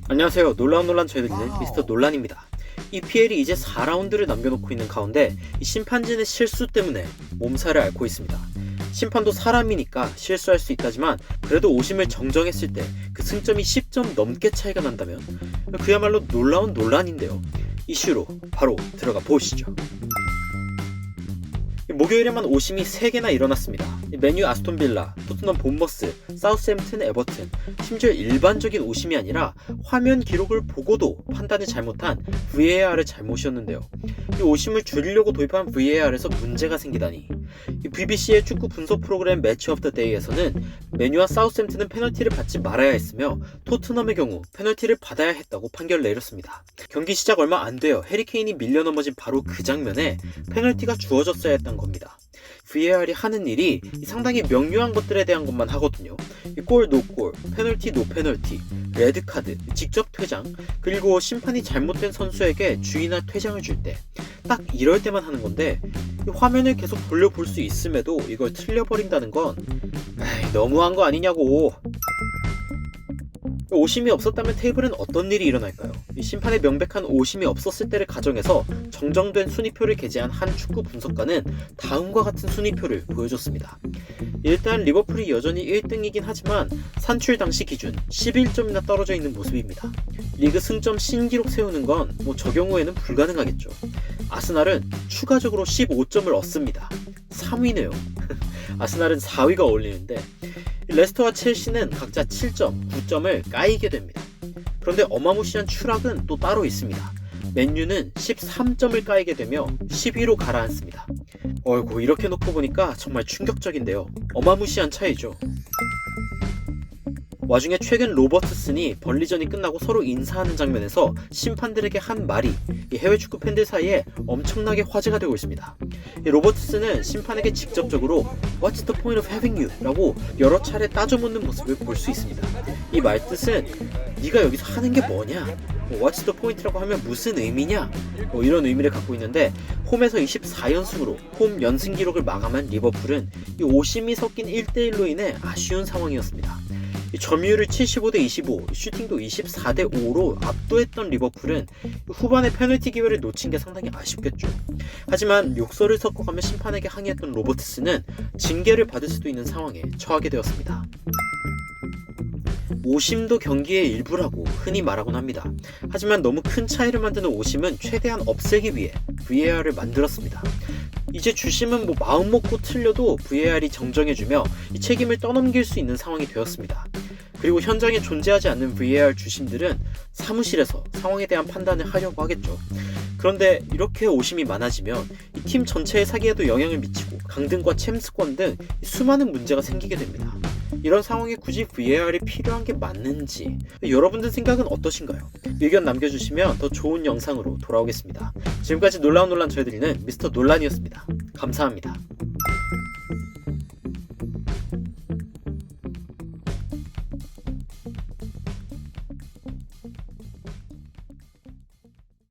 안녕하세요. 놀라운 저희들은 미스터 논란입니다. EPL이 이제 4라운드를 남겨놓고 있는 가운데 이 심판진의 실수 때문에 몸살을 앓고 있습니다. 심판도 사람이니까 실수할 수 있다지만 그래도 오심을 정정했을 때 그 승점이 10점 넘게 차이가 난다면 그야말로 놀라운 논란인데요. 이슈로 바로 들어가 보시죠. 목요일에만 오심이 3개나 일어났습니다. 맨유, 아스톤빌라, 토트넘, 본머스, 사우스햄튼, 에버튼, 심지어 일반적인 오심이 아니라 화면 기록을 보고도 판단을 잘못한 VAR의 잘못이었는데요. 이 오심을 줄이려고 도입한 VAR에서 문제가 생기다니. BBC의 축구 분석 프로그램 매치 오브 더 데이에서는 맨유와 사우스햄튼은 페널티를 받지 말아야 했으며 토트넘의 경우 페널티를 받아야 했다고 판결을 내렸습니다. 경기 시작 얼마 안 돼요. 해리 케인이 밀려 넘어진 바로 그 장면에 페널티가 주어졌어야 했던 겁니다. VAR이 하는 일이 상당히 명료한 것들에 대한 것만 하거든요. 골, 노골, 페널티, 노페널티, 레드카드, 직접 퇴장, 그리고 심판이 잘못된 선수에게 주의나 퇴장을 줄 때 딱 이럴 때만 하는 건데 화면을 계속 돌려볼 수 있음에도 이걸 틀려버린다는 건 너무한 거 아니냐고. 오심이 없었다면 테이블은 어떤 일이 일어날까요? 심판의 명백한 오심이 없었을 때를 가정해서 정정된 순위표를 게재한 한 축구 분석가는 다음과 같은 순위표를 보여줬습니다. 일단 리버풀이 여전히 1등이긴 하지만 산출 당시 기준 11점이나 떨어져 있는 모습입니다. 리그 승점 신기록 세우는 건 저 경우에는 불가능하겠죠. 아스날은 추가적으로 15점을 얻습니다. 3위네요. 아스날은 4위가 어울리는데 레스터와 첼시는 각자 7점, 9점을 까이게 됩니다. 그런데 어마무시한 추락은 또 따로 있습니다. 맨유는 13점을 까이게 되며 10위로 가라앉습니다. 어이구, 이렇게 놓고 보니까 정말 충격적인데요. 어마무시한 차이죠. 와중에 최근 로버트슨이 벌리전이 끝나고 서로 인사하는 장면에서 심판들에게 한 말이 해외 축구 팬들 사이에 엄청나게 화제가 되고 있습니다. 로버트슨은 심판에게 직접적으로 What's the point of having you? 라고 여러 차례 따져묻는 모습을 볼 수 있습니다. 이 말뜻은 네가 여기서 하는 게 뭐냐? What's the point? 라고 하면 무슨 의미냐? 이런 의미를 갖고 있는데 홈에서 24연승으로 홈 연승 기록을 마감한 리버풀은 이 오심이 섞인 1대1로 인해 아쉬운 상황이었습니다. 점유율을 75대 25, 슈팅도 24대 5로 압도했던 리버풀은 후반에 페널티 기회를 놓친 게 상당히 아쉽겠죠. 하지만 욕설을 섞어가며 심판에게 항의했던 로버트스는 징계를 받을 수도 있는 상황에 처하게 되었습니다. 오심도 경기의 일부라고 흔히 말하곤 합니다. 하지만 너무 큰 차이를 만드는 오심은 최대한 없애기 위해 VAR을 만들었습니다. 이제 주심은 마음 먹고 틀려도 VAR이 정정해주며 이 책임을 떠넘길 수 있는 상황이 되었습니다. 그리고 현장에 존재하지 않는 VAR 주심들은 사무실에서 상황에 대한 판단을 하려고 하겠죠. 그런데 이렇게 오심이 많아지면 이 팀 전체의 사기에도 영향을 미치고 강등과 챔스권 등 수많은 문제가 생기게 됩니다. 이런 상황에 굳이 VAR이 필요한 게 맞는지 여러분들 생각은 어떠신가요? 의견 남겨주시면 더 좋은 영상으로 돌아오겠습니다. 지금까지 놀라운 저희들이는 미스터 논란이었습니다. 감사합니다.